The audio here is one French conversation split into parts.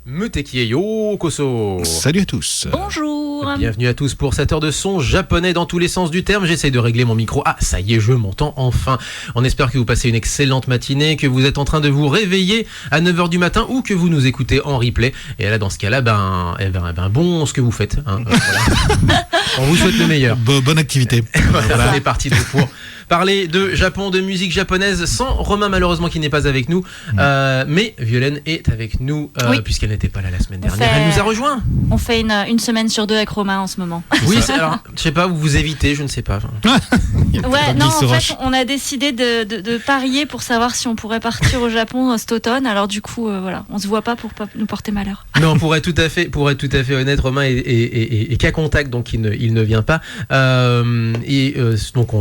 Muteki yo koso. Salut à tous. Bonjour. Bienvenue à tous pour cette heure de son japonais dans tous les sens du terme. J'essaye de régler mon micro. Ah, ça y est, je m'entends enfin. On espère que vous passez une excellente matinée, que vous êtes en train de vous réveiller à 9h du matin ou que vous nous écoutez en replay. Et là, dans ce cas-là, bon ce que vous faites. Hein. Voilà. On vous souhaite le meilleur. Bonne activité. Voilà. On est parti pour parler de Japon, de musique japonaise, sans Romain malheureusement qui n'est pas avec nous. Mais Violaine est avec nous, oui. Puisqu'elle n'était pas là la semaine dernière. Elle nous a rejoint. On fait une semaine sur deux avec Romain en ce moment. Oui, alors, je sais pas, vous vous évitez, je ne sais pas. Ouais, non, en fait, on a décidé de parier pour savoir si on pourrait partir au Japon cet automne. Alors du coup, voilà, on se voit pas pour pas nous porter malheur. Non, pour être tout à fait honnête, Romain est qu'à contact, donc il ne vient pas. Donc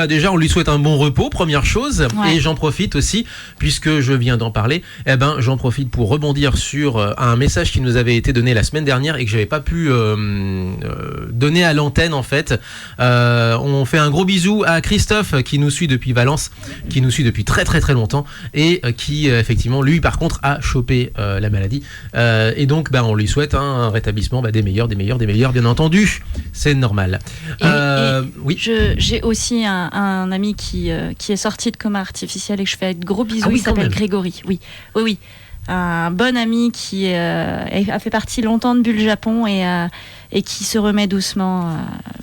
déjà, on lui souhaite un bon repos, première chose. Ouais. Et j'en profite aussi, puisque je viens d'en parler, j'en profite pour rebondir sur un message qui nous avait été donné la semaine dernière et que j'avais pas pu donner à l'antenne en fait. On fait un gros bisou à Christophe qui nous suit depuis Valence, qui nous suit depuis très très très longtemps et qui effectivement lui par contre a chopé la maladie. Et donc on lui souhaite un rétablissement des meilleurs bien entendu. C'est normal. Oui. J'ai aussi un ami qui est sorti de coma artificiel et que je fais de gros bisous. Ah oui, il s'appelle Grégory. Oui. Un bon ami qui a fait partie longtemps de Bulle Japon et qui se remet doucement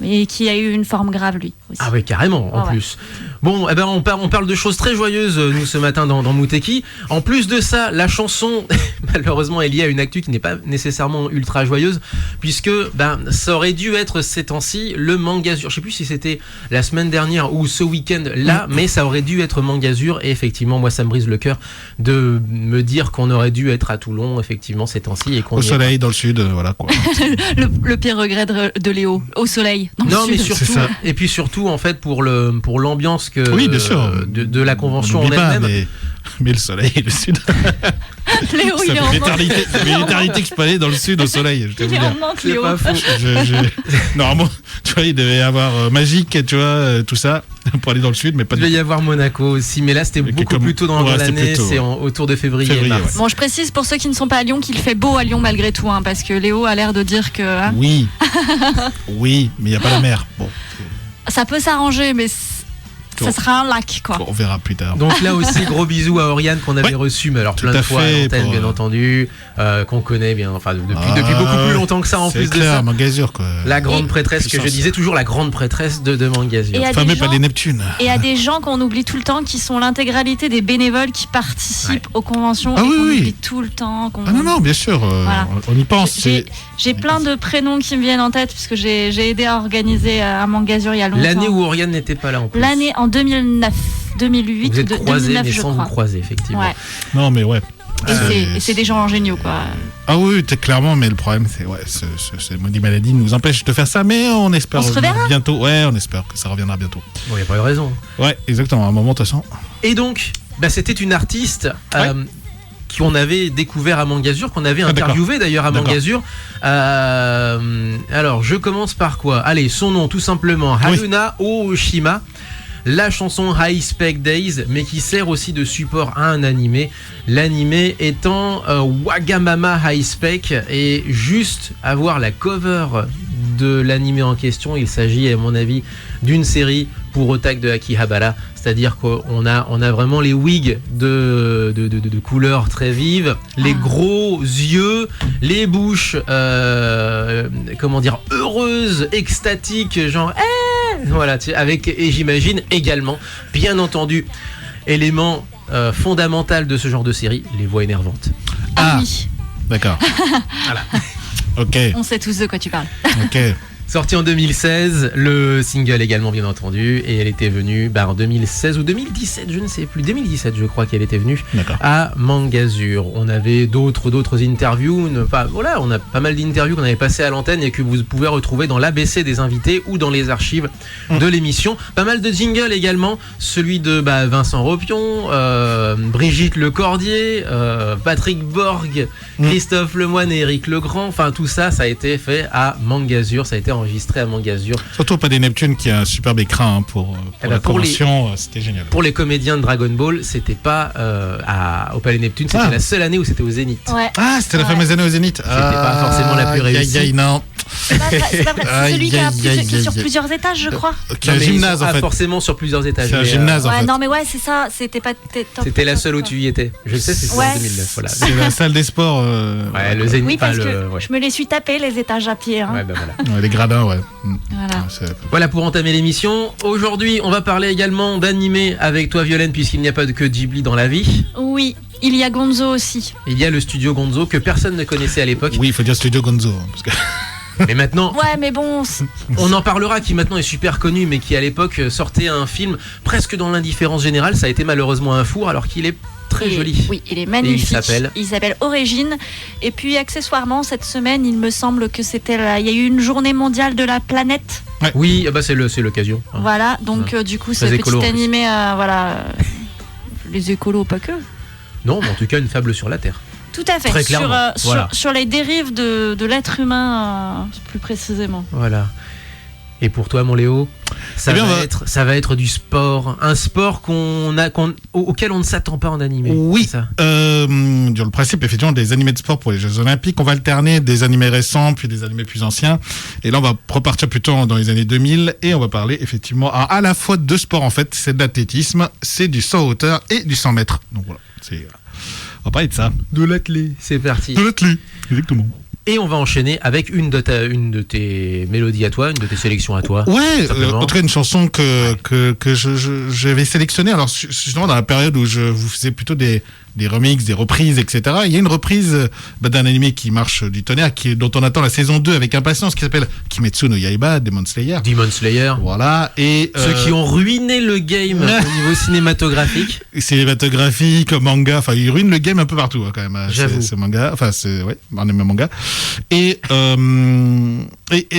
et qui a eu une forme grave lui aussi. Ah oui, carrément, en plus. Bon, on parle de choses très joyeuses nous ce matin dans Muteki. En plus de ça, la chanson malheureusement est liée à une actu qui n'est pas nécessairement ultra joyeuse puisque ça aurait dû être ces temps-ci le Mangazur. Je sais plus si c'était la semaine dernière ou ce week-end là, mais ça aurait dû être Mangazur et effectivement moi ça me brise le cœur de me dire qu'on aurait dû être à Toulon effectivement ces temps-ci et qu'on au soleil dans le sud, voilà quoi. le pire regret de Léo, au soleil dans non, le mais sud. surtout et puis surtout en fait pour l'ambiance que oui, bien sûr. De la convention en elle-même. Mais le soleil et le sud. Léo, ça il est en manque. une éternité que je peux aller dans le sud au soleil. Je il est en manque, Léo. C'est pas faux. Normalement, tu vois, il devait y avoir Magique, tu vois, tout ça, pour aller dans le sud, mais pas. Il devait y avoir Monaco aussi, mais là c'était beaucoup plus tôt dans l'année, c'est autour de février mars. Ouais. Bon, je précise pour ceux qui ne sont pas à Lyon qu'il fait beau à Lyon malgré tout, parce que Léo a l'air de dire que. Oui, mais il n'y a pas la mer. Bon. Ça peut s'arranger, mais. ça sera un lac, quoi. On verra plus tard. Donc là aussi, gros bisous à Oriane qu'on avait reçu, mais alors plein de fois à l'antenne, bien entendu, qu'on connaît bien, enfin depuis beaucoup plus longtemps que ça en plus clair, de ça. Mangazur, quoi. La grande prêtresse que je disais toujours, la grande prêtresse de Mangazur. Fameux pas des Neptunes. Et à des gens qu'on oublie tout le temps, qui sont l'intégralité des bénévoles qui participent aux conventions et qu'on oublie tout le temps. Non, bien sûr, on y pense. J'ai plein de prénoms qui me viennent en tête puisque j'ai aidé à organiser à Mangazur il y a longtemps. L'année où Oriane n'était pas là en plus. L'année en 2009, 2008 vous êtes ou croisés, 2009 mais je sans crois. vous croiser, effectivement. Ouais. Non, mais ouais. Et c'est des gens géniaux, quoi. Ah oui, clairement, mais le problème, c'est ce maudit maladie nous empêche de faire ça, mais on espère bientôt. Ouais, on espère que ça reviendra bientôt. Bon, il n'y a pas de raison. Ouais, exactement, à un moment, de toute façon. Et donc, c'était une artiste qu'on avait découvert à Mangazur, qu'on avait interviewé d'ailleurs à Mangazur. Alors, je commence par quoi? Allez, son nom, tout simplement, Haruna Ooshima. La chanson High Spec Days, mais qui sert aussi de support à un animé. L'animé étant Wagamama High Spec, et juste avoir la cover de l'animé en question, il s'agit à mon avis d'une série pour Otak de Akihabara, c'est-à-dire qu'on a vraiment les wigs de couleurs très vives, les gros yeux, les bouches heureuses, extatiques, genre voilà, avec, et j'imagine également, bien entendu, élément fondamental de ce genre de série, les voix énervantes. Ah oui. D'accord. Voilà. Ok. On sait tous de quoi tu parles. Ok. Sorti en 2016, le single également bien entendu, et elle était venue en 2016 ou 2017, je ne sais plus, 2017 je crois qu'elle était venue à Mangazur. On avait d'autres interviews, on a pas mal d'interviews qu'on avait passées à l'antenne et que vous pouvez retrouver dans l'ABC des invités ou dans les archives de l'émission. Pas mal de jingles également, celui de Vincent Ropion, Brigitte Lecordier, Patrick Borg, Christophe Lemoine et Eric Legrand, enfin tout ça, ça a été fait à Mangazur, ça a été enregistré à Mangazur. Surtout pas des Neptunes qui a un superbe écran pour la promotion, c'était génial. Pour les comédiens de Dragon Ball, c'était pas au Palais Neptune, c'était la seule année où c'était au Zénith. Ouais. Ah, c'était la fameuse année au Zénith. C'était pas forcément la plus réussie. Non. C'est pas vrai. C'est celui qui est sur plusieurs étages, je crois. Qui est un gymnase en fait. Forcément sur plusieurs étages. C'est un gymnase en fait. Non mais c'est ça, c'était pas C'était la seule où tu y étais. Je le sais, c'était en 2009. Voilà. C'est la salle des sports. Ouais, le Zénith. Oui, parce que je me les suis tapés les étages à pied. Ouais, voilà. Les gradins, ouais. Voilà pour entamer l'émission. Aujourd'hui, on va parler également d'animé avec toi, Violaine, puisqu'il n'y a pas que Ghibli dans la vie. Oui. Il y a Gonzo aussi. Il y a le studio Gonzo que personne ne connaissait à l'époque. Oui, il faut dire studio Gonzo. Parce que... Mais maintenant, ouais, mais bon, on en parlera, qui maintenant est super connu, mais qui à l'époque sortait un film presque dans l'indifférence générale. Ça a été malheureusement un four, alors qu'il est très joli. Oui, il est magnifique. Et il s'appelle Origine. Et puis accessoirement, cette semaine, il me semble que il y a eu une journée mondiale de la planète. Ouais. Oui, c'est l'occasion. Voilà, donc du coup, ce petit animé, les écolos, pas que. Non, mais en tout cas, une fable sur la Terre. Tout à fait, très clairement. Sur les dérives de l'être humain, plus précisément. Voilà. Et pour toi, mon Léo, ça va être du sport. Un sport auquel on ne s'attend pas en animé. Oui, ça. Le principe, effectivement, des animés de sport pour les Jeux Olympiques, on va alterner des animés récents, puis des animés plus anciens. Et là, on va repartir plutôt dans les années 2000, et on va parler, effectivement, à la fois de sport, en fait. C'est de l'athlétisme, c'est du saut à hauteur et du 100 mètres. Donc voilà, on va parler de ça. De l'athlé. C'est parti. De l'athlé, exactement. Et on va enchaîner avec une de tes mélodies à toi, une de tes sélections à toi. Ouais, en tout cas une chanson que j'avais sélectionnée. Alors justement dans la période où je vous faisais plutôt des remixes, des reprises, etc. Il y a une reprise d'un animé qui marche du tonnerre, dont on attend la saison 2 avec impatience, qui s'appelle Kimetsu no Yaiba, Demon Slayer. Demon Slayer. Voilà. Et ceux qui ont ruiné le game au niveau cinématographique. Cinématographique, manga, enfin ils ruinent le game un peu partout quand même. J'avoue. Ce manga, enfin c'est anime manga. Et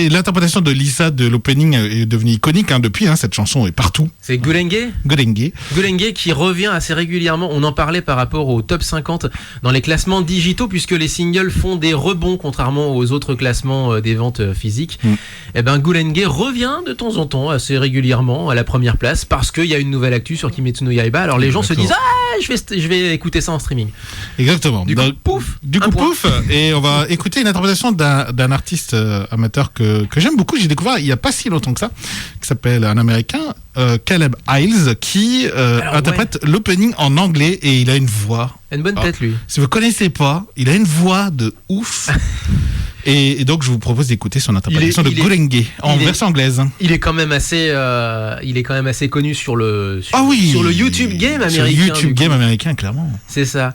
l'interprétation de Lisa de l'opening est devenue iconique depuis. Cette chanson est partout. C'est Gulenge. Gulenge qui revient assez régulièrement. On en parlait par rapport au top 50 dans les classements digitaux, puisque les singles font des rebonds contrairement aux autres classements des ventes physiques. Et Gulenge revient de temps en temps assez régulièrement à la première place parce qu'il y a une nouvelle actu sur Kimetsu no Yaiba. Alors les gens se disent je vais écouter ça en streaming. Exactement. Du coup, pouf. Et on va écouter une interprétation d'un artiste amateur que j'aime beaucoup. J'ai découvert il y a pas si longtemps que ça, qui s'appelle un Américain, Caleb Hiles, qui interprète l'opening en anglais et il a une voix. Une bonne tête, lui. Si vous connaissez pas, il a une voix de ouf. Et donc je vous propose d'écouter son interprétation de Goulengue en version anglaise. Il est quand même assez connu sur le YouTube Game américain. Sur le YouTube Game américain, clairement. C'est ça.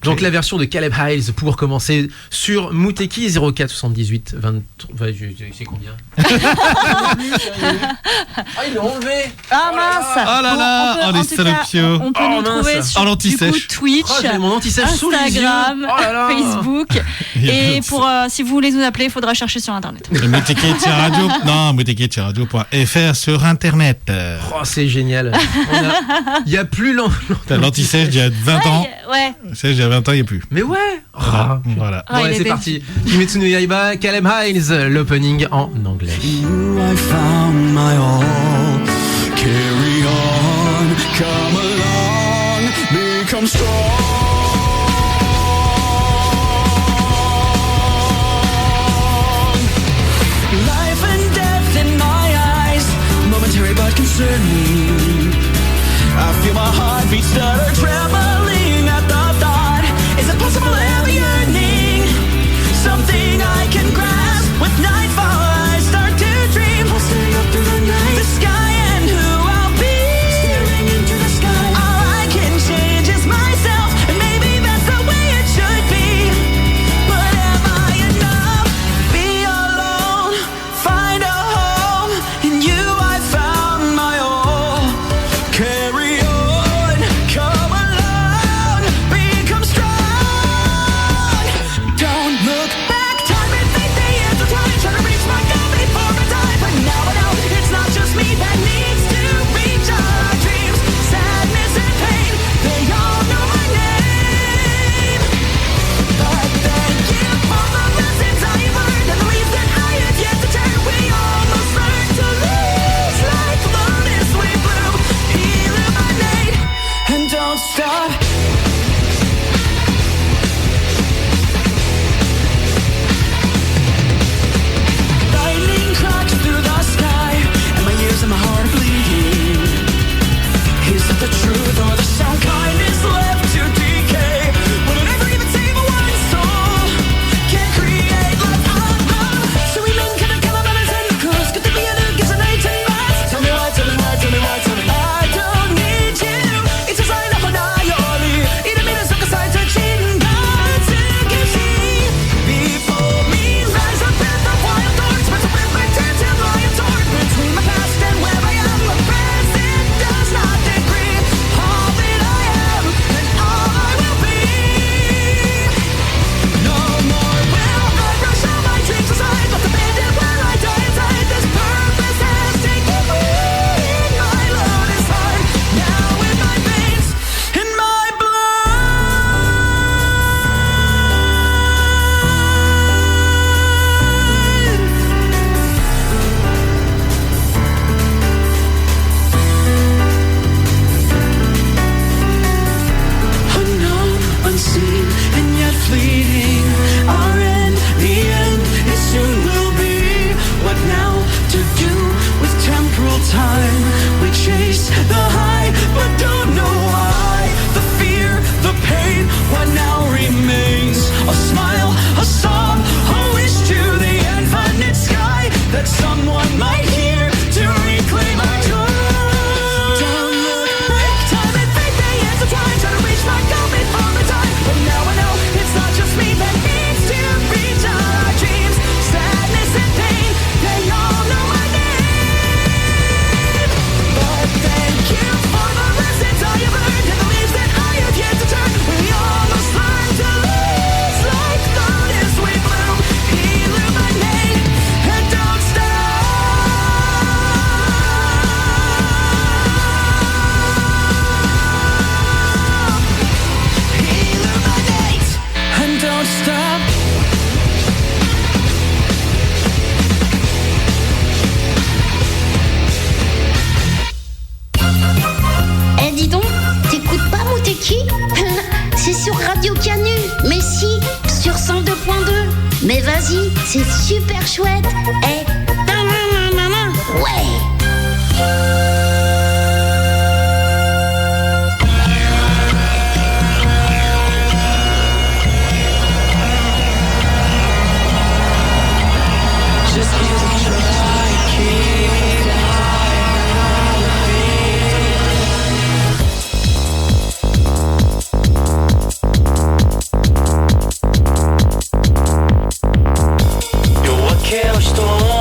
Donc la version de Caleb Hiles pour commencer sur Mouteki 04 78 23. C'est combien? Ils l'ont enlevé. Ah mince. Oh là là, les salopios. On peut nous trouver sur du coup, Twitch, mon anti-sèche sous les yeux. Instagram, Facebook. Et pour si vous voulez nous appeler, il faudra chercher sur internet. Mouteki-radio.fr sur internet. Oh, c'est génial. Il y a plus T'as l'anti-sèche d'il y a 20 ans. Ouais. Sèche d'il y a 20 ans, il n'y a plus. Mais ouais. Voilà. Bon, allez, c'est parti. Kimetsu no Yaiba, Caleb Hiles, l'opening en anglais. I found my all. Carry on, come along, become strong. Life and death in my eyes, momentary but concerning. I feel my heartbeat stutter, trembling at the thought. Is it possible ever yearning? Something I can grasp with nightfall. I start to dream. I'll stay up through the night. The sky and who I'll Mais vas-y, c'est super chouette. Eh, ouais. Yo, aquela história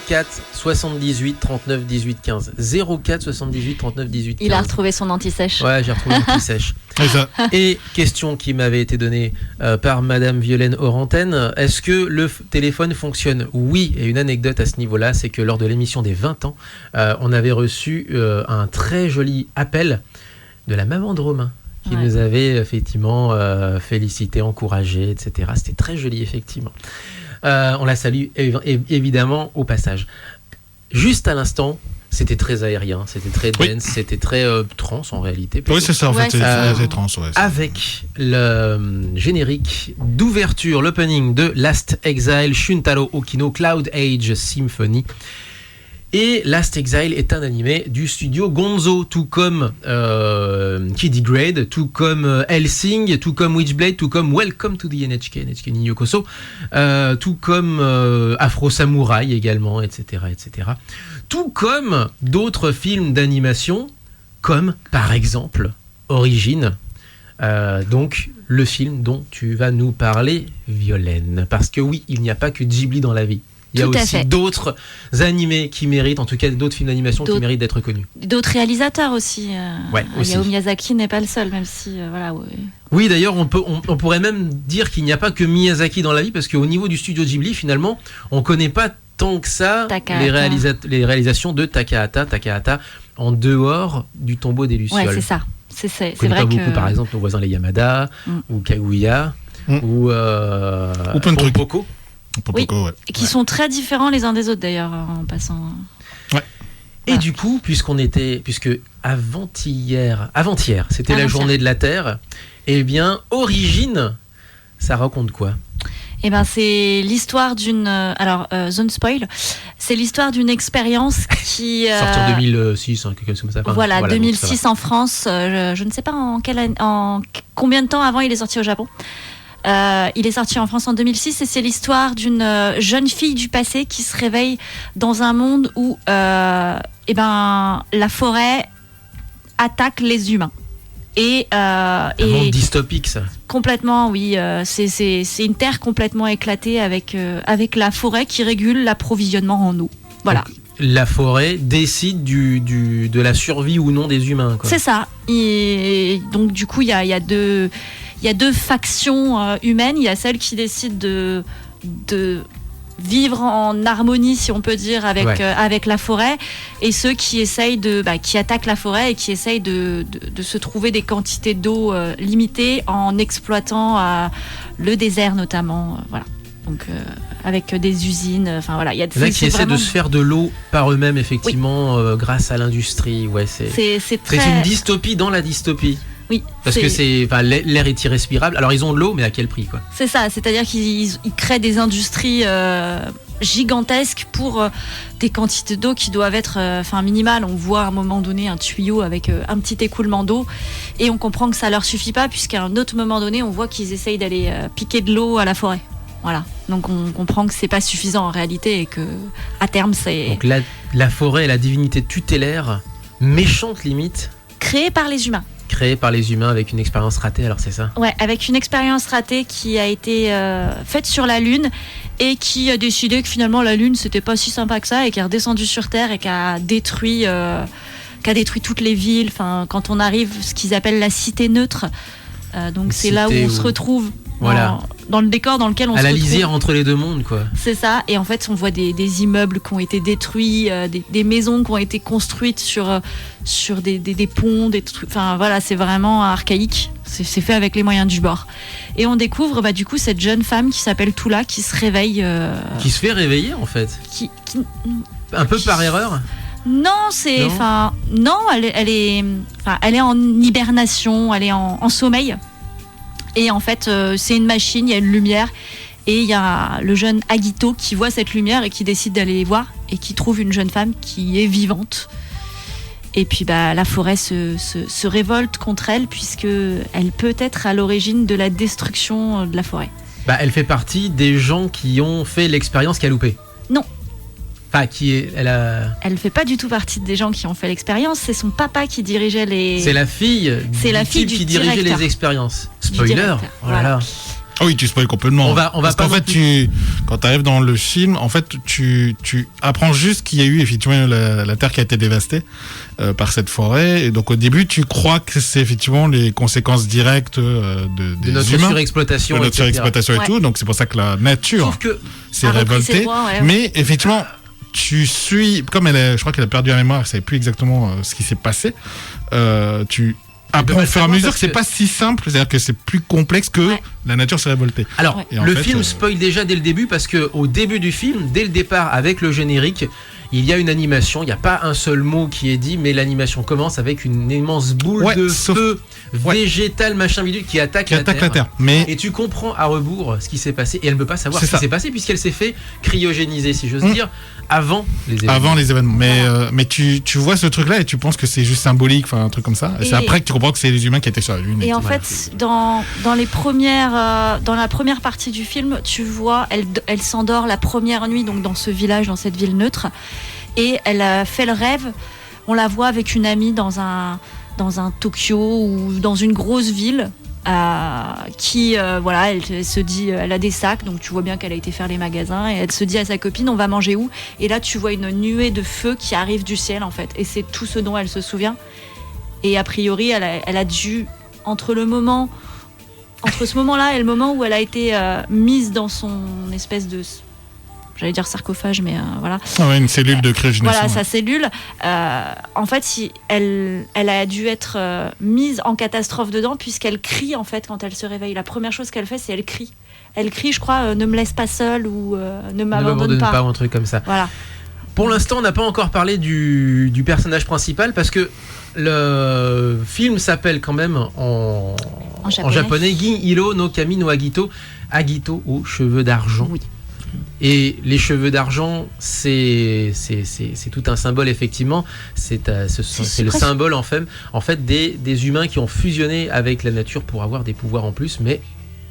04 78 39 18 15. 04 78 39 18 15. Il a retrouvé son anti-sèche. Ouais, j'ai retrouvé l'anti-sèche. Et question qui m'avait été donnée par Madame Violaine Orantène, est-ce que le téléphone fonctionne ? Oui, et une anecdote à ce niveau-là, c'est que lors de l'émission des 20 ans, on avait reçu un très joli appel de la maman de Romain, qui nous avait effectivement félicité, encouragé, etc. C'était très joli, effectivement. On la salue évidemment au passage. Juste à l'instant, c'était très aérien, c'était très dense, c'était très trans en réalité. Oui, c'est ça, en fait, c'est trans. Ouais, avec le générique d'ouverture, l'opening de Last Exile, Shuntaro Okino Cloud Age Symphony. Et Last Exile est un animé du studio Gonzo, tout comme Kid Grade, tout comme Hellsing, tout comme Witchblade, tout comme Welcome to the NHK Ninyo Koso, tout comme Afro Samurai également, etc., etc. Tout comme d'autres films d'animation, comme par exemple Origin, donc le film dont tu vas nous parler, Violaine. Parce que oui, il n'y a pas que Ghibli dans la vie. Il y a aussi d'autres animés qui méritent, en tout cas d'autres films d'animation qui méritent d'être connus. D'autres réalisateurs aussi. Aussi. Hayao Miyazaki n'est pas le seul, même si voilà. Ouais. Oui, d'ailleurs, on pourrait même dire qu'il n'y a pas que Miyazaki dans la vie, parce qu'au niveau du studio Ghibli, finalement, on connaît pas tant que ça les réalisations de Takahata en dehors du Tombeau des Lucioles. Ouais, c'est ça. C'est vrai pas beaucoup, par exemple, nos voisins les Yamada ou Kaguya ou plein de trucs. Poco. Oui, qui sont très différents les uns des autres d'ailleurs en passant. Ouais. Et du coup, puisque avant-hier, c'était la journée de la Terre, eh bien, Origine, ça raconte quoi ? Eh ben, c'est l'histoire d'une. Zone spoil. C'est l'histoire d'une expérience qui. Sorti en 2006, quelque chose comme ça. Voilà, 2006 en France. Je ne sais pas en combien de temps avant il est sorti au Japon. Il est sorti en France en 2006 et c'est l'histoire d'une jeune fille du passé qui se réveille dans un monde où la forêt attaque les humains. Un monde dystopique, ça. Complètement, oui. C'est une terre complètement éclatée avec la forêt qui régule l'approvisionnement en eau. Voilà. Donc, la forêt décide de la survie ou non des humains, quoi. C'est ça. Et donc du coup, il y a deux factions humaines. Il y a celle qui décide de vivre en harmonie, si on peut dire, avec la forêt, et ceux qui essayent qui attaquent la forêt et qui essayent de se trouver des quantités d'eau limitées en exploitant le désert notamment. Voilà. Donc avec des usines, enfin voilà, il y a qui essaient de se faire de l'eau par eux-mêmes, effectivement, grâce à l'industrie. Ouais, c'est une dystopie dans la dystopie. Oui, parce que l'air est irrespirable. Alors ils ont de l'eau, mais à quel prix, quoi ? C'est ça, c'est-à-dire qu'ils créent des industries gigantesques pour des quantités d'eau qui doivent être minimales. On voit à un moment donné un tuyau avec un petit écoulement d'eau et on comprend que ça leur suffit pas, puisqu'à un autre moment donné, on voit qu'ils essayent d'aller piquer de l'eau à la forêt. Voilà, donc on comprend que c'est pas suffisant en réalité et que à terme c'est. Donc la forêt est la divinité tutélaire, méchante limite. Créée par les humains. Créé par les humains avec une expérience ratée, alors c'est ça ? Ouais, avec une expérience ratée qui a été faite sur la Lune et qui a décidé que finalement la Lune c'était pas si sympa que ça et qui est redescendue sur Terre et qui a détruit toutes les villes. Enfin, quand on arrive, ce qu'ils appellent la cité neutre, donc c'est là où on se retrouve. Voilà. Dans le décor dans lequel on se retrouve. À la lisière entre les deux mondes, quoi. C'est ça, et en fait on voit des immeubles qui ont été détruits, des maisons qui ont été construites sur des ponts, des trucs. Enfin voilà, c'est vraiment archaïque. C'est fait avec les moyens du bord. Et on découvre du coup cette jeune femme qui s'appelle Tula qui se réveille. Qui se fait réveiller en fait. Un peu par erreur. Non, elle est en hibernation, elle est en sommeil. Et en fait, c'est une machine, il y a une lumière, et il y a le jeune Agito qui voit cette lumière et qui décide d'aller voir, et qui trouve une jeune femme qui est vivante. Et puis la forêt se révolte contre elle, puisqu'elle peut être à l'origine de la destruction de la forêt. Elle fait partie des gens qui ont fait l'expérience qu'a loupé. Non. Enfin, Elle fait pas du tout partie des gens qui ont fait l'expérience. C'est son papa qui dirigeait les. C'est la fille. C'est la fille qui dirigeait les expériences. Spoiler. Oh là là. Ah oui, tu spoil complètement. On va Parce pas qu'en non fait, quand tu arrives dans le film, en fait, tu apprends juste qu'il y a eu effectivement la terre qui a été dévastée par cette forêt. Et donc au début, tu crois que c'est effectivement les conséquences directes des notre humains, surexploitation, de notre etc. surexploitation et Ouais. tout. Donc c'est pour ça que la nature Sauf que s'est A repris ses révoltée. droits, ouais. Mais effectivement, tu suis, comme je crois qu'elle a perdu la mémoire, elle savait plus exactement ce qui s'est passé. Tu peut apprends pas au le fur et à savoir mesure parce que c'est que- pas si simple, c'est-à-dire que c'est plus complexe que Ouais. la nature s'est révoltée. alors, Ouais. Et en le fait, film spoil déjà dès le début parce que au début du film, dès le départ avec le générique, il y a une animation. Il n'y a pas un seul mot qui est dit, mais l'animation commence avec une immense boule Ouais, de sauf- feu Ouais. végétal machin bidule qui attaque, Qui attaque la Terre. Mais Et tu comprends à rebours ce qui s'est passé et elle ne peut pas savoir C'est ce qui ça. s'est passé puisqu'elle s'est fait cryogéniser, si j'ose dire, avant les événements. avant les événements. Mais tu vois ce truc-là et tu penses que c'est juste symbolique, enfin un truc comme ça. Et c'est Et- après que tu comprends que c'est les humains qui étaient sur la Lune. Et en tout. fait, dans la première partie du film, tu vois, elle s'endort la première nuit, donc dans ce village, dans cette ville neutre, et elle a fait le rêve. On la voit avec une amie dans un Tokyo ou dans une grosse ville. Qui voilà, elle se dit, elle a des sacs, donc tu vois bien qu'elle a été faire les magasins, et elle se dit à sa copine, on va manger où? Et là tu vois une nuée de feu qui arrive du ciel en fait, et c'est tout ce dont elle se souvient. Et a priori elle a dû, entre ce moment-là et le moment où elle a été mise dans son espèce de, j'allais dire sarcophage, mais voilà. Ah ouais, une cellule de cryogénisation. Voilà, sa cellule. En fait, elle a dû être mise en catastrophe dedans, puisqu'elle crie en fait quand elle se réveille. La première chose qu'elle fait, c'est elle crie. Elle crie, je crois, ne me laisse pas seule ou ne Ne m'abandonne m'abandonne pas. pas ou un truc comme ça. Voilà. Pour l'instant, on n'a pas encore parlé du personnage principal parce que le film s'appelle quand même en japonais Gin Hiro no Kami no Agito, Agito aux cheveux d'argent. Oui. Et les cheveux d'argent, c'est tout un symbole effectivement. C'est le presque- symbole en fait des humains qui ont fusionné avec la nature pour avoir des pouvoirs en plus, mais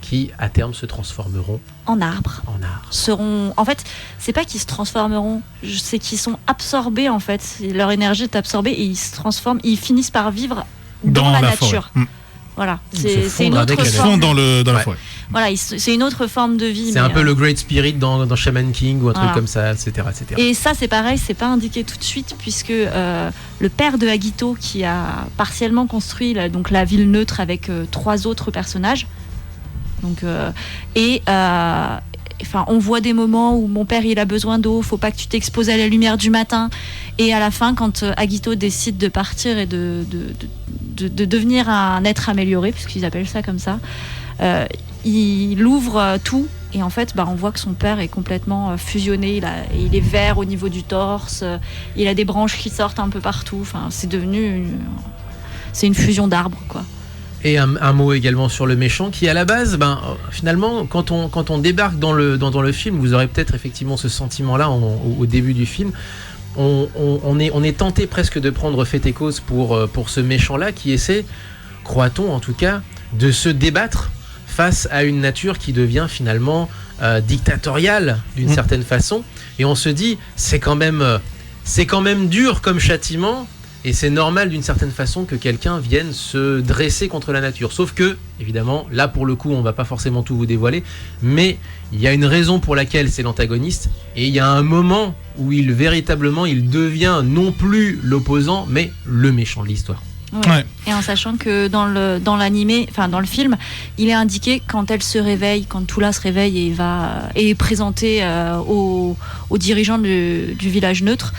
qui à terme se transformeront En arbre. en art. En fait, c'est pas qu'ils se transformeront, c'est qu'ils sont absorbés en fait. Leur énergie est absorbée et ils se transforment. Ils finissent par vivre dans la nature. forêt. Voilà. Ils se C'est une fondent autre avec la Ils se nature. font forme. dans la Ouais. forêt. Voilà, c'est une autre forme de vie. C'est un mais, peu le Great Spirit dans Shaman King ou un truc Voilà. comme ça, etc. etc. Et ça, c'est pareil, c'est pas indiqué tout de suite, puisque le père de Agito, qui a partiellement construit donc la ville neutre avec 3 autres personnages, donc, enfin, on voit des moments où mon père il a besoin d'eau, faut pas que tu t'exposes à la lumière du matin, et à la fin, quand Agito décide de partir et de devenir un être amélioré, puisqu'ils appellent ça comme ça, il ouvre tout. Et en fait, on voit que son père est complètement fusionné. Il est vert au niveau du torse. Il a des branches qui sortent un peu partout. Enfin, c'est une fusion d'arbres, quoi. Et un mot également sur le méchant qui à la base, finalement, quand on débarque dans le film, vous aurez peut-être effectivement ce sentiment-là au début du film. On est tenté presque de prendre fait et cause pour ce méchant-là qui essaie, croit-on en tout cas, de se débattre face à une nature qui devient finalement dictatoriale d'une certaine façon. Et on se dit, c'est quand même dur comme châtiment. Et c'est normal d'une certaine façon que quelqu'un vienne se dresser contre la nature. Sauf que, évidemment, là pour le coup, on va pas forcément tout vous dévoiler, mais il y a une raison pour laquelle c'est l'antagoniste, et il y a un moment où il devient non plus l'opposant, mais le méchant de l'histoire. Ouais. Et en sachant que dans le film, il est indiqué quand elle se réveille, quand Tula se réveille et est présentée aux dirigeants du village neutre.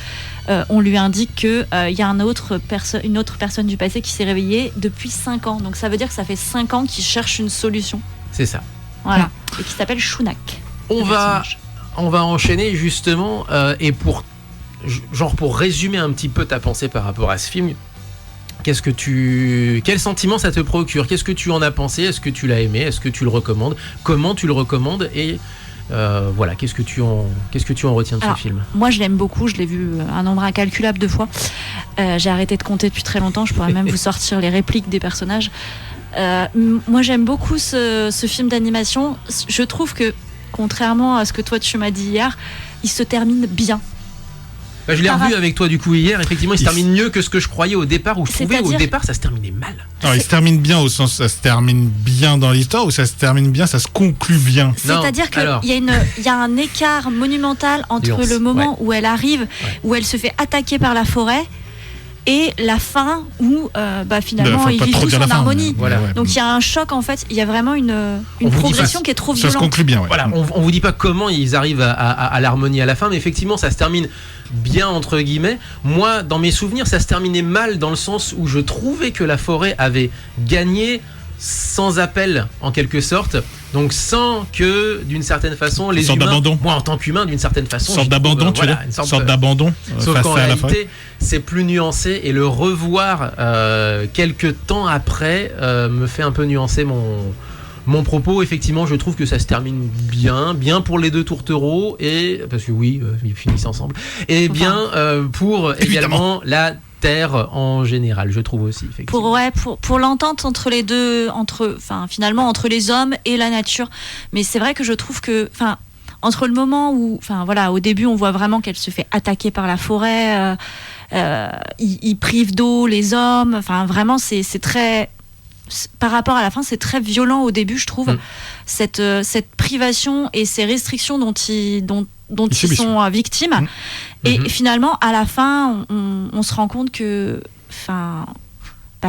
On lui indique qu'il y a une autre personne du passé qui s'est réveillée depuis 5 ans. Donc ça veut dire que ça fait 5 ans qu'il cherche une solution. C'est ça. Voilà. Et qui s'appelle Shunak. On va enchaîner justement, et pour résumer un petit peu ta pensée par rapport à ce film, quel sentiment ça te procure? Qu'est-ce que tu en as pensé? Est-ce que tu l'as aimé? Est-ce que tu le recommandes? Comment tu le recommandes? Et voilà, qu'est-ce que tu en retiens de ce film? Moi, je l'aime beaucoup. Je l'ai vu un nombre incalculable de fois. J'ai arrêté de compter depuis très longtemps. Je pourrais même vous sortir les répliques des personnages. Moi, j'aime beaucoup ce film d'animation. Je trouve que, contrairement à ce que toi tu m'as dit hier, il se termine bien. Bah, je l'ai revu avec toi du coup hier. Effectivement, il se Il- termine mieux que ce que je croyais au départ. Où je trouvais au C'est-à-dire- départ ça se terminait mal. Alors, il se termine bien au sens, ça se termine bien dans l'histoire ou ça se termine bien, ça se conclut bien. Non, C'est-à-dire qu'il alors. y a un écart monumental entre Nuance, le moment où elle arrive, où elle se fait attaquer par la forêt, et la fin où finalement Faut ils pas vivent trop tous dire la en fin, harmonie. mais- Voilà. ouais. Donc il y a un choc en fait, il y a vraiment une vous dit progression pas- qui est trop Ça se violente. conclut bien, ouais. Voilà, on vous dit pas comment ils arrivent à l'harmonie à la fin, mais effectivement, ça se termine bien entre guillemets. Moi, dans mes souvenirs, ça se terminait mal dans le sens où je trouvais que la forêt avait gagné sans appel en quelque sorte, donc sans que d'une certaine façon les sorte humains, d'abandon. moi en tant qu'humain d'une certaine façon, Sorte j'y trouve, d'abandon, tu veux dire une sorte sorte de- d'abandon Sauf face qu'en à la forêt. réalité, c'est plus nuancé et le revoir quelques temps après me fait un peu nuancer mon propos. Effectivement, je trouve que ça se termine bien pour les deux tourtereaux et parce que oui, ils finissent ensemble. Et bien pour également la Terre en général, je trouve aussi. Effectivement. Pour l'entente entre les deux, finalement entre les hommes et la nature. Mais c'est vrai que je trouve que, entre le moment où, au début on voit vraiment qu'elle se fait attaquer par la forêt, ils privent d'eau les hommes. Enfin, vraiment, c'est très. Par rapport à la fin, c'est très violent au début, je trouve. Cette privation et ces restrictions dont ils sont victimes. Et finalement, à la fin, on se rend compte que,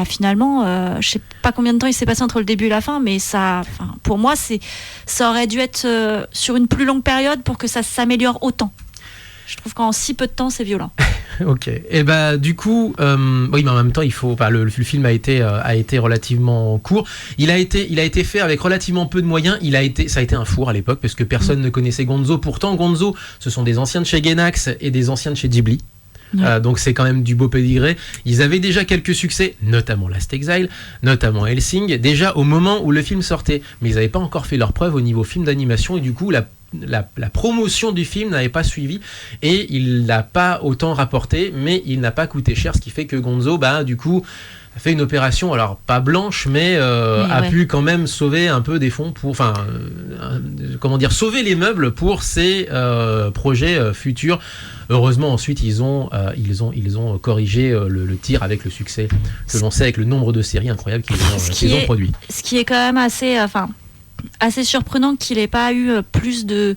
finalement, je sais pas combien de temps il s'est passé entre le début et la fin, mais pour moi, ça aurait dû être sur une plus longue période pour que ça s'améliore autant. Je trouve qu'en si peu de temps, c'est violent. Ok. Et du coup, oui, mais en même temps, il faut. Le film a été relativement court. Il a été fait avec relativement peu de moyens. Ça a été un four à l'époque parce que personne ne connaissait Gonzo. Pourtant, Gonzo, ce sont des anciens de chez Gainax et des anciens de chez Ghibli. Donc c'est quand même du beau pédigré. Ils avaient déjà quelques succès, notamment Last Exile, notamment Hellsing, déjà au moment où le film sortait. Mais ils n'avaient pas encore fait leur preuve au niveau film d'animation et du coup la promotion du film n'avait pas suivi et il n'a pas autant rapporté, mais il n'a pas coûté cher, ce qui fait que Gonzo, du coup, a fait une opération, alors pas blanche, mais a pu quand même sauver un peu des fonds pour, sauver les meubles pour ses projets futurs. Heureusement, ensuite, ils ont corrigé le tir avec le succès que l'on sait, avec le nombre de séries incroyables qu'ils ont produit. Ce qui est quand même assez surprenant qu'il n'ait pas eu plus de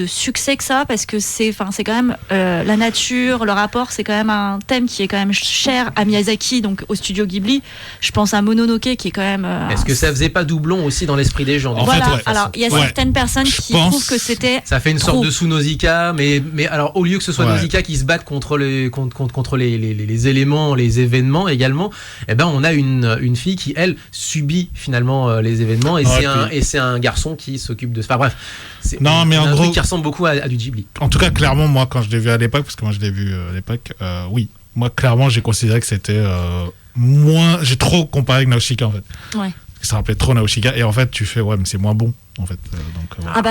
succès que ça, parce que c'est quand même la nature, le rapport, c'est quand même un thème qui est quand même cher à Miyazaki, donc au studio Ghibli. Je pense à Mononoke qui est quand même. Est-ce que ça faisait pas doublon aussi dans l'esprit des gens? Alors il y a certaines personnes qui trouvent que c'était. Ça fait une sorte de sous-Nausicaa, mais alors au lieu que ce soit Nausicaa qui se batte contre les éléments, les événements également, on a une fille qui elle subit finalement les événements et c'est un garçon qui s'occupe de ça. Enfin bref, c'est un truc qui ressemble beaucoup à du Ghibli. En tout cas, clairement, moi, quand je l'ai vu à l'époque, parce que moi je l'ai vu à l'époque, oui, moi clairement, j'ai considéré que c'était moins. J'ai trop comparé avec Nausicaa en fait. Ouais. Ça rappelait trop Nausicaa et en fait, tu fais mais c'est moins bon en fait.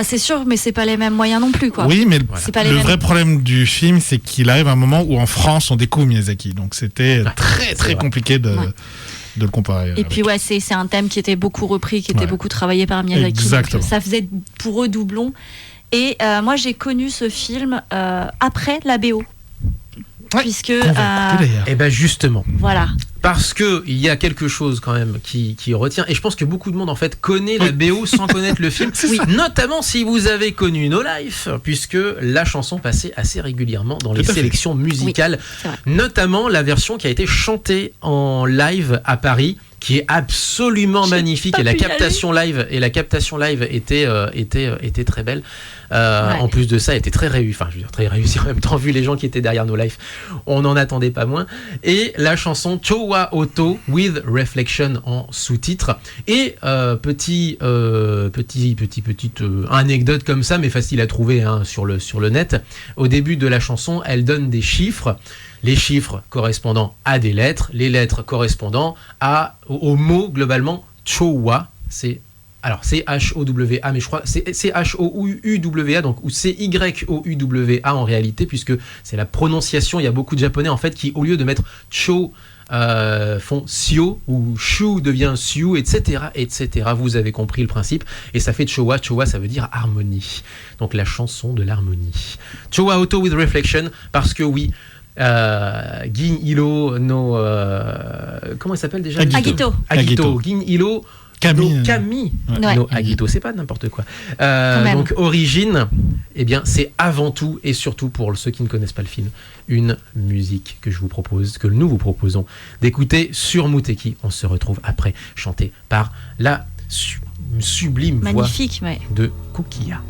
C'est sûr, mais c'est pas les mêmes moyens non plus, quoi. Oui, mais c'est pas les le mêmes. vrai problème du film, c'est qu'il arrive à un moment où en France, on découvre Miyazaki, donc c'était très compliqué de le comparer. Et puis c'est un thème qui était beaucoup repris, qui était beaucoup travaillé par Miyazaki. Exactement. Donc, ça faisait pour eux doublon. Et moi j'ai connu ce film après la BO. Puisque justement. Voilà. Parce que il y a quelque chose quand même qui retient, et je pense que beaucoup de monde en fait connaît la BO sans connaître le film, notamment si vous avez connu No Life, puisque la chanson passait assez régulièrement dans les sélections musicales, notamment la version qui a été chantée en live à Paris, qui est absolument magnifique, et la captation live était très belle. En plus de ça, elle était très réussie. Enfin, je veux dire très réussie en même temps, vu les gens qui étaient derrière nos lives, on n'en attendait pas moins. Et la chanson Chowa Oto with Reflection en sous-titre. Et petite anecdote comme ça, mais facile à trouver sur le net. Au début de la chanson, elle donne des chiffres. Les chiffres correspondant à des lettres, les lettres correspondant au mot globalement Chowa, c'est H-O-W-A, mais je crois c'est H-O-U-W-A, donc ou c'est Y-O-U-W-A en réalité, puisque c'est la prononciation. Il y a beaucoup de japonais en fait qui, au lieu de mettre Cho font sio ou shu devient siu, etc., etc. Vous avez compris le principe. Et ça fait chowa. Chowa, ça veut dire harmonie. Donc la chanson de l'harmonie. Chowa Auto with Reflection, parce que oui, Gin Hilo no... comment il s'appelle déjà? Agito. Gin Hilo Camille. Camille. Ouais. No Agito, c'est pas n'importe quoi. Donc origine, eh bien c'est avant tout et surtout pour ceux qui ne connaissent pas le film, une musique que je vous propose, que nous vous proposons d'écouter sur Muteki. On se retrouve après, chantée par la sublime Magnifique, voix ouais. de Kukiya.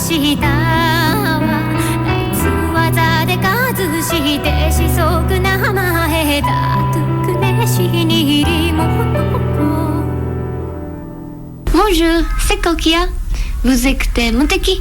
したはナイツ技で数して四足なまえた Bonjour, c'est Kokia. Vous écoutez Monteki.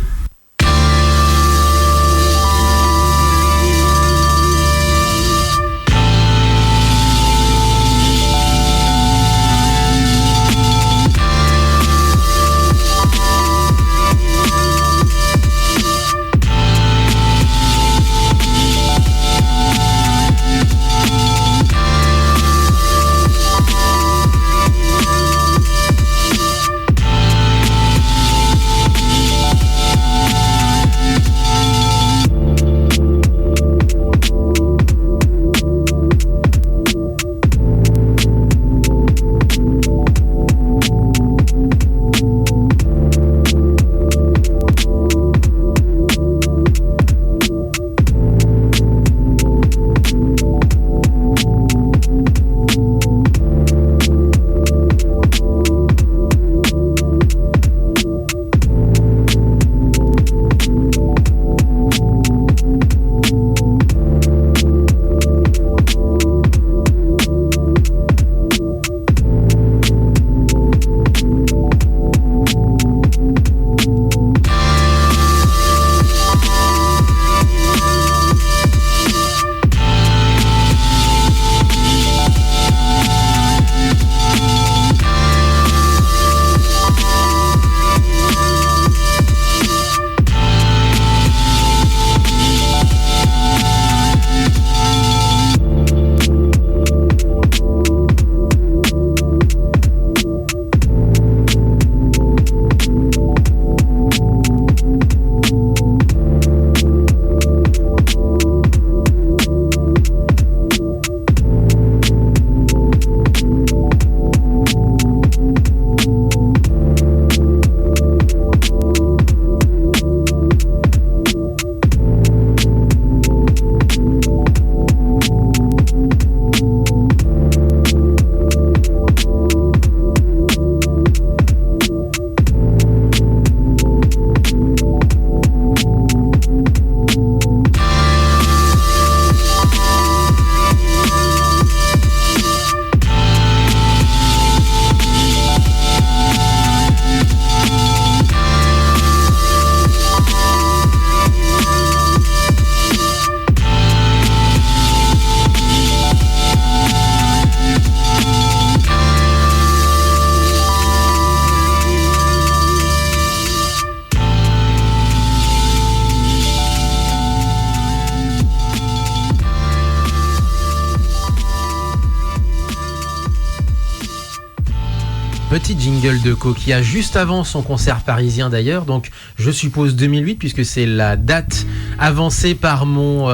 Petit jingle de Kokia juste avant son concert parisien d'ailleurs, donc je suppose 2008 puisque c'est la date avancée par mon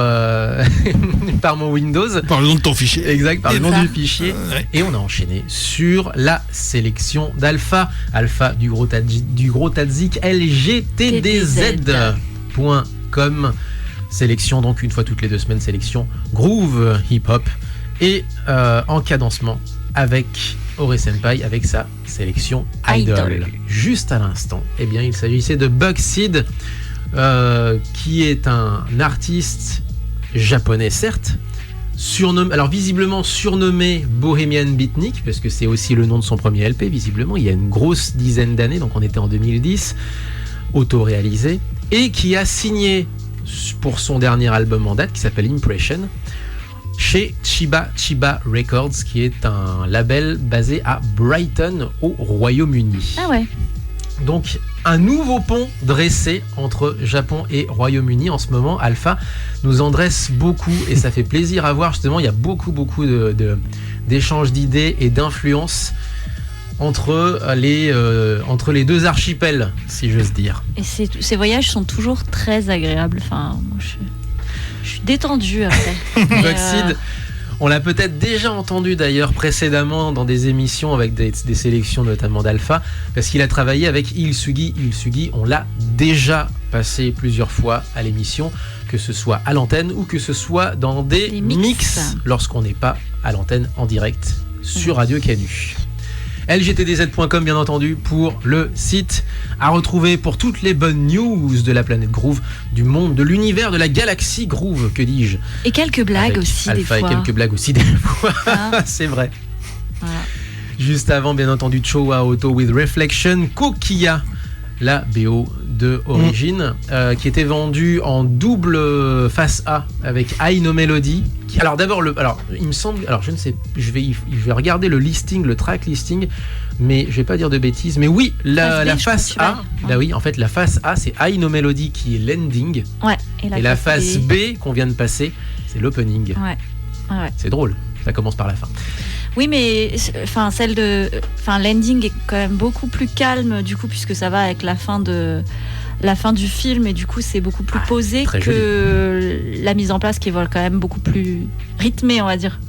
par mon Windows. Par le nom de ton fichier. Exact, par le nom ça. du fichier. Ouais. Et on a enchaîné sur la sélection d'Alpha, Alpha du gros Tadzik lgtdz.com. Sélection donc une fois toutes les 2 semaines, sélection groove hip-hop et en cadencement avec Ore Senpai avec sa sélection Idol. Juste à l'instant, eh bien, il s'agissait de Bugseed, qui est un artiste japonais certes, alors visiblement surnommé Bohemian Beatnik, parce que c'est aussi le nom de son premier LP, visiblement, il y a une grosse dizaine d'années, donc on était en 2010, auto-réalisé, et qui a signé pour son dernier album en date, qui s'appelle Impression, chez Chiba Records, qui est un label basé à Brighton, au Royaume-Uni. Ah ouais. Donc, un nouveau pont dressé entre Japon et Royaume-Uni. En ce moment, Alpha nous en dresse beaucoup et ça fait plaisir à voir. Justement, il y a beaucoup d'échanges d'idées et d'influences entre les deux archipels, si j'ose dire. Et ces voyages sont toujours très agréables. Enfin, moi, je suis détendue après. Bugseed, on l'a peut-être déjà entendu d'ailleurs précédemment dans des émissions avec des sélections notamment d'Alpha, parce qu'il a travaillé avec Ilsugi. Ilsugi, on l'a déjà passé plusieurs fois à l'émission, que ce soit à l'antenne ou que ce soit dans des mix lorsqu'on n'est pas à l'antenne en direct sur Radio Canu. lgtdz.com bien entendu pour le site à retrouver pour toutes les bonnes news de la planète Groove, du monde, de l'univers, de la galaxie Groove, que dis-je. Et quelques blagues avec aussi Alpha des fois. Et quelques blagues aussi des fois, Hein. c'est vrai. Voilà. Juste avant, bien entendu, Chowa Auto with Reflection, Kokia, la BO de Origin, qui était vendue en double face A avec I No Melody. Alors d'abord, il me semble, alors je ne sais, je vais regarder le listing, le track listing, mais je vais pas dire de bêtises. Mais oui, la face A, bah oui, en fait, la face A, c'est I No Melody qui est l'ending. Ouais. Et la face B qu'on vient de passer, c'est l'opening. Ouais. C'est drôle. Ça commence par la fin. Oui, mais l'ending est quand même beaucoup plus calme du coup, puisque ça va avec la fin du film, et du coup c'est beaucoup plus posé que la mise en place qui est quand même beaucoup plus rythmée, on va dire.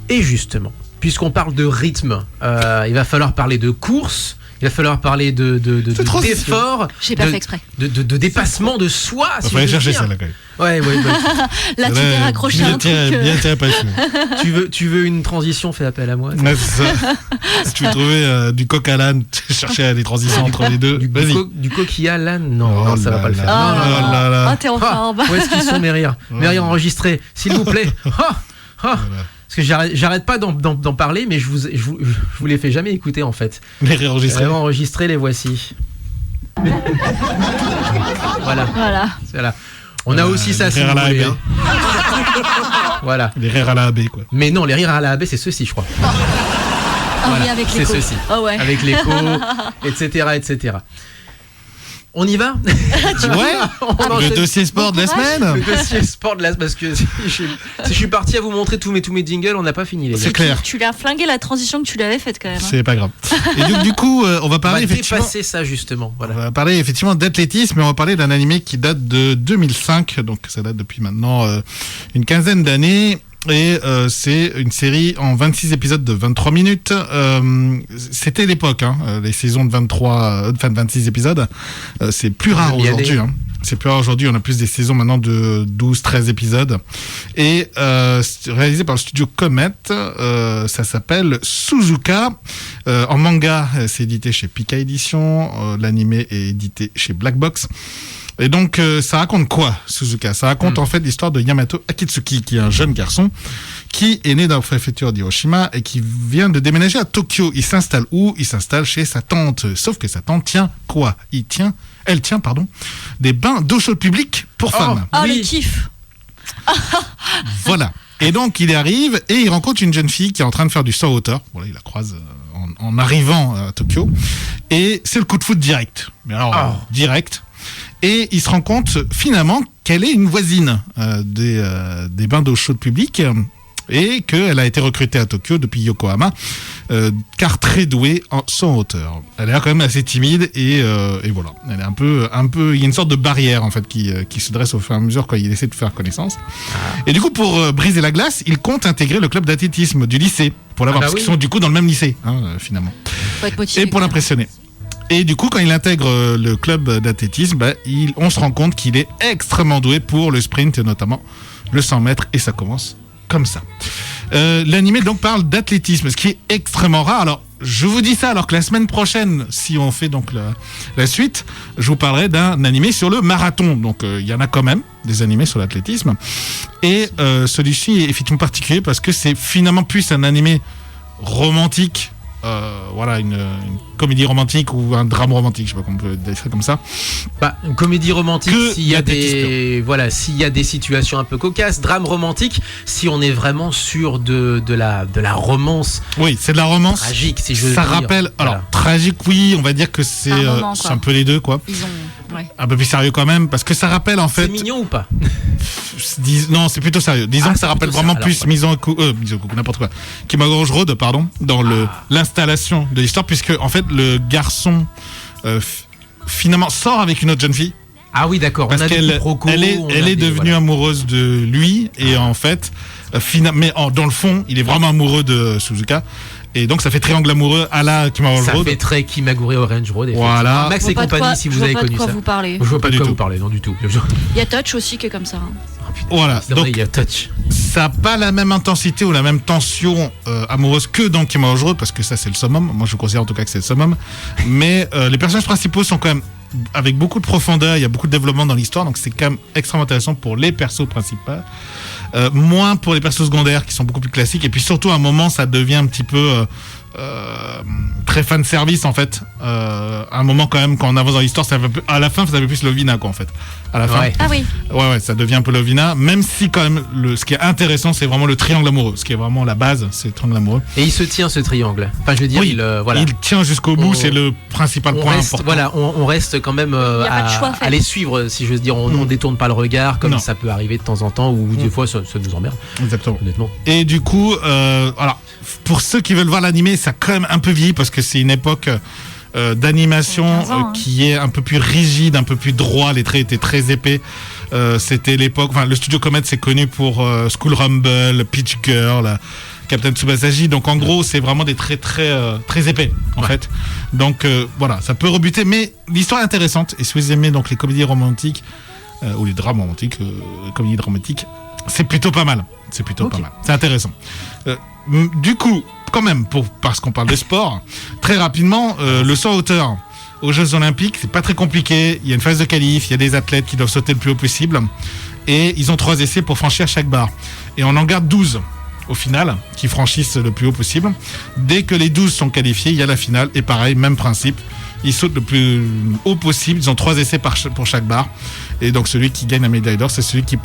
Et justement, puisqu'on parle de rythme, il va falloir parler de course. Il va falloir parler d'effort, j'ai pas fait exprès. de dépassement de soi. Il fallait chercher ça là quand même. Ouais. Là, tu t'es raccroché à un truc. Bien tiré pas Tu veux une transition, fais appel à moi. Ouais, c'est ça. Si tu veux trouver du coq à l'âne, chercher des transitions entre les deux. Du coquille à l'âne, non, ça va pas le faire. Oh, t'es en forme. Où est-ce qu'ils sont mes rires? Mes rires enregistrés, s'il vous plaît. Parce que j'arrête pas d'en parler, mais je vous les fais jamais écouter en fait. Les réenregistrer. Enregistrés, les voici. Voilà. On a aussi ça, si vous voulez. Hein. Voilà. Les rires à la AB, quoi. Mais non, les rires à la AB, c'est ceux-ci, je crois. Oui, avec l'écho. C'est ceux-ci. Oh, ouais. Avec l'écho, etc. On y va? Le dossier sport de la semaine. Le dossier sport de la semaine, parce que si je suis parti à vous montrer tous mes jingles, on n'a pas fini, les gars. C'est clair. Tu l'as flingué la transition que tu l'avais faite quand même. C'est pas grave. Et du coup, on va parler effectivement. Dépasser ça justement. Voilà. On va parler effectivement d'athlétisme, mais on va parler d'un animé qui date de 2005, donc ça date depuis maintenant une quinzaine d'années. Et c'est une série en 26 épisodes de 23 minutes. C'était l'époque, les saisons de 26 épisodes. C'est plus rare aujourd'hui. C'est plus rare aujourd'hui, on a plus des saisons maintenant de 12-13 épisodes. Et c'est réalisé par le studio Comet. Ça s'appelle Suzuka. En manga, c'est édité chez Pika Édition. L'animé est édité chez Black Box. Et donc, ça raconte quoi, Suzuka? Ça raconte en fait l'histoire de Yamato Akitsuki, qui est un jeune garçon qui est né dans la préfecture d'Hiroshima et qui vient de déménager à Tokyo. Il s'installe où? Il s'installe chez sa tante. Sauf que sa tante tient quoi? Elle tient, des bains d'eau chaude publique pour femmes. Oh, le kiff. Voilà. Et donc, il y arrive et il rencontre une jeune fille qui est en train de faire du saut en hauteur. Voilà, il la croise en arrivant à Tokyo. Et c'est le coup de foudre direct. Mais alors, direct. Et il se rend compte finalement qu'elle est une voisine des bains d'eau chaude publique et qu'elle a été recrutée à Tokyo depuis Yokohama, car très douée en saut en hauteur. Elle est quand même assez timide et voilà. Elle est un peu. Il y a une sorte de barrière en fait qui se dresse au fur et à mesure quand il essaie de faire connaissance. Et du coup, pour briser la glace, il compte intégrer le club d'athlétisme du lycée pour l'avoir, parce qu'ils sont du coup dans le même lycée finalement. Faut être motivé, et pour l'impressionner. Et du coup, quand il intègre le club d'athlétisme, on se rend compte qu'il est extrêmement doué pour le sprint, et notamment le 100 mètres, et ça commence comme ça. L'animé donc parle d'athlétisme, ce qui est extrêmement rare. Alors, je vous dis ça alors que la semaine prochaine, si on fait donc la suite, je vous parlerai d'un animé sur le marathon. Donc, il y en a quand même des animés sur l'athlétisme. Et celui-ci est effectivement particulier parce que c'est finalement plus un animé romantique. Voilà, une comédie romantique ou un drame romantique, je sais pas comment on peut décrire comme ça. Une comédie romantique s'il y a des situations un peu cocasses, drame romantique si on est vraiment sur de la romance. Oui, c'est de la romance tragique, si je veux ça dire. rappelle, alors tragique, oui, on va dire que c'est un peu les deux, quoi. Un peu plus sérieux quand même, parce que ça rappelle en fait. C'est mignon ou pas? Non, c'est plutôt sérieux. Disons que ça rappelle vraiment plus Mizoku, n'importe quoi. Kimagure Road, pardon, dans l'installation de l'histoire, puisque en fait le garçon finalement sort avec une autre jeune fille. Ah oui, d'accord. Parce qu'elle est devenue amoureuse de lui et en fait, mais dans le fond, il est vraiment amoureux de Suzuka. Et donc ça fait triangle amoureux à la Kimagure Road. Ça fait très Kimagure Orange Road. Voilà. Max et compagnie, si vous avez connu ça. Je vois pas de quoi vous parlez. Je vois pas du tout vous parler, non du tout. Il y a Touch aussi qui est comme ça. Voilà. Donc il y a Touch. Ça n'a pas la même intensité ou la même tension amoureuse que dans Kimagure Road, parce que ça c'est le summum. Moi je considère en tout cas que c'est le summum. Mais les personnages principaux sont quand même avec beaucoup de profondeur. Il y a beaucoup de développement dans l'histoire, donc c'est quand même extrêmement intéressant pour les persos principaux. moins pour les persos secondaires qui sont beaucoup plus classiques. Et puis surtout, à un moment, ça devient un petit peu très fan service en fait. À un moment quand même, quand on avance dans l'histoire, à la fin, ça fait plus Lovina quoi en fait. À la fin. Ouais. Ah oui. Ouais, ça devient un peu Lovina. Même si quand même, ce qui est intéressant, c'est vraiment le triangle amoureux. Ce qui est vraiment la base, c'est le triangle amoureux. Et il se tient ce triangle. Enfin, je veux dire, Oui, voilà. il tient jusqu'au bout. C'est le principal point reste, important. voilà, on reste quand même a pas de choix à les suivre, si j'ose dire. On détourne pas le regard, comme Non. ça peut arriver de temps en temps, ou des fois ça nous emmerde, Exactement. honnêtement. Et du coup, alors, pour ceux qui veulent voir l'animé, ça a quand même un peu vieilli parce que c'est une époque d'animation 15 ans, hein. qui est un peu plus rigide, un peu plus droit. Les traits étaient très épais. C'était l'époque. Enfin, le studio Comet c'est connu pour School Rumble, Peach Girl, Captain Tsubasagi. Donc en gros, c'est vraiment des traits très épais en fait. Donc voilà, ça peut rebuter, mais l'histoire est intéressante. Et si vous aimez donc les comédies romantiques ou les drames romantiques, comédies dramatiques, c'est plutôt pas mal. C'est plutôt pas mal. C'est intéressant. Du coup, quand même, parce qu'on parle de sport, très rapidement, le saut à hauteur aux Jeux Olympiques, c'est pas très compliqué. Il y a une phase de qualif, il y a des athlètes qui doivent sauter le plus haut possible. Et ils ont 3 essais pour franchir chaque barre. Et on en garde 12 au final, qui franchissent le plus haut possible. Dès que les 12 sont qualifiés, il y a la finale. Et pareil, même principe. Ils sautent le plus haut possible. Ils ont 3 essais pour chaque barre. Et donc celui qui gagne la médaille d'or, c'est celui qui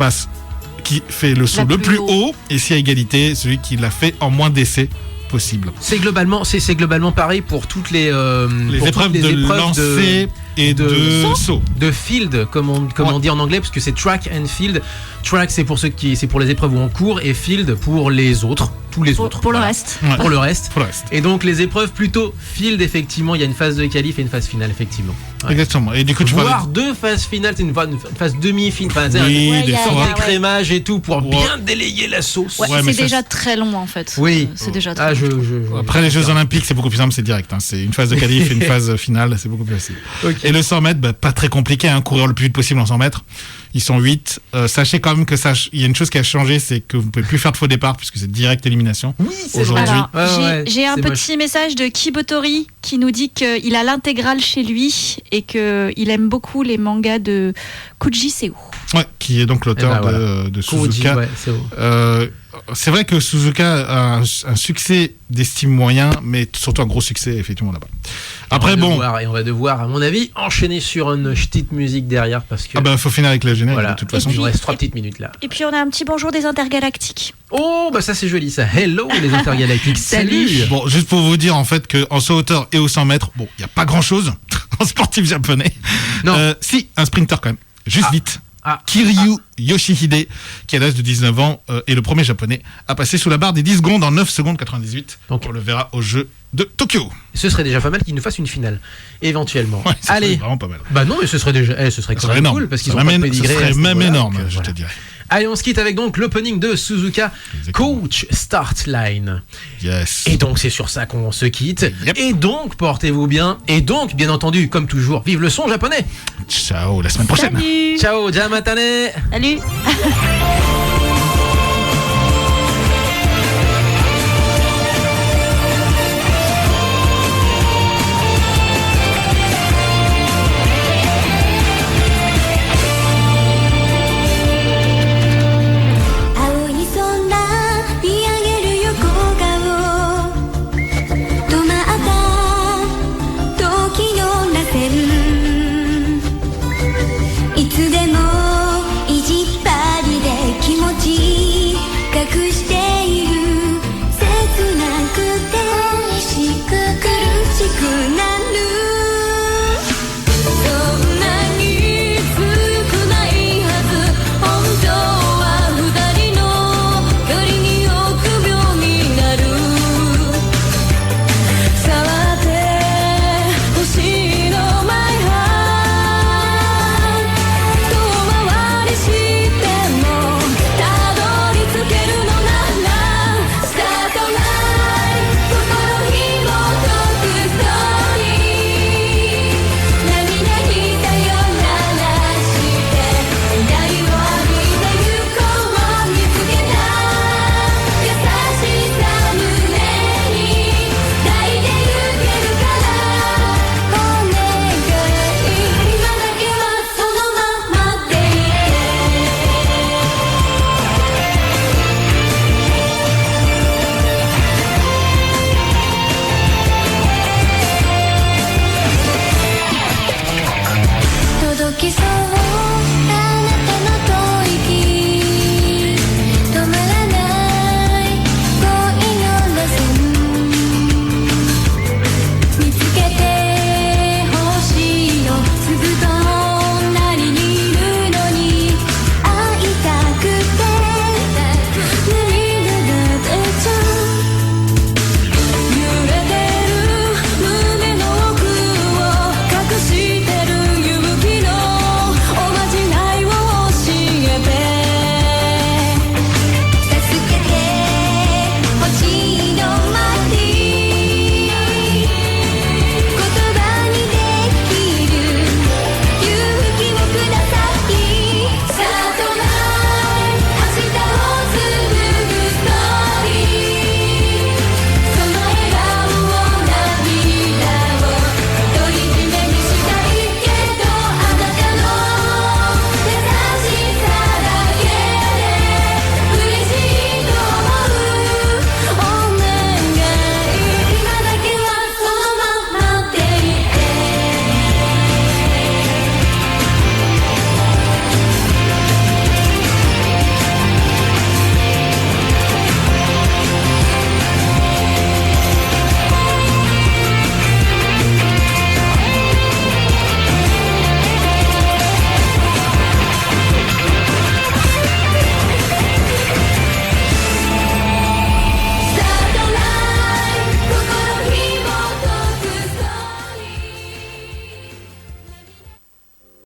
fait le saut le plus haut. Et s'il y a égalité, celui qui l'a fait en moins d'essais possible. C'est globalement pareil pour toutes les épreuves de lancer et de saut. De field, comme on dit en anglais, parce que c'est track and field. Track, c'est pour les épreuves où on court, et field pour les autres, tous les autres. Pour le reste. Ouais. Pour le reste. Pour le reste. Et donc les épreuves plutôt field, effectivement, il y a une phase de qualif et une phase finale, effectivement. Ouais. Exactement. Et du coup, Voire 2 phases finales, c'est une phase demi-finale, enfin, oui, Ouais, des y a- sortes y a- d'écrémage et tout pour bien délayer la sauce. Ouais, Ouais, mais c'est ça, déjà très long en fait. Oui. C'est déjà très long. Après les Jeux Olympiques, c'est beaucoup plus simple, c'est direct. C'est une phase de qualif et une phase finale, c'est beaucoup plus facile. Ok. Et le 100 mètres, pas très compliqué, courir le plus vite possible en 100 mètres. Ils sont 8. Sachez quand même que il y a une chose qui a changé, c'est que vous ne pouvez plus faire de faux départ puisque c'est direct élimination. Oui, c'est Aujourd'hui. vrai. Alors, j'ai un c'est petit message de Kibotori qui nous dit qu'il a l'intégrale chez lui et qu'il aime beaucoup les mangas de Kuji Seo. Ouais, qui est donc l'auteur de Suzuka. Ouais, c'est beau. C'est vrai que Suzuka a un succès d'estime moyen, mais surtout un gros succès effectivement là-bas. Après on va devoir, à mon avis, enchaîner sur une petite musique derrière parce que. Faut finir avec la générique Voilà. de toute façon. Il nous reste 3 petites minutes là. Et puis on a un petit bonjour des intergalactiques. Oh, ça c'est joli ça. Hello les intergalactiques. Salut. Bon, juste pour vous dire en fait qu'en saut hauteur et au 100 mètres, il n'y a pas grand-chose en sportif japonais. Non. Si, un sprinter quand même. Juste vite. Kiryu Yoshihide, qui à l'âge de 19 ans est le premier japonais à passer sous la barre des 10 secondes en 9 secondes 98. Donc on le verra aux Jeux de Tokyo. Ce serait déjà pas mal qu'il nous fasse une finale, éventuellement. Ouais, ça Allez. serait vraiment pas mal. Bah non, mais ce serait déjà, ce serait quand même énorme. cool parce qu'ils Ce ont pas de serait pédigré. à ce même niveau-là, énorme, donc, je voilà. te dirais. Allez, on se quitte avec donc l'opening de Suzuka, Exactement. Coach Start Line. Yes. Et donc c'est sur ça qu'on se quitte. Yep. Et donc portez-vous bien. Et donc, bien entendu, comme toujours, vive le son japonais. Ciao, la semaine prochaine. Salut. Ciao, jamatane. Salut.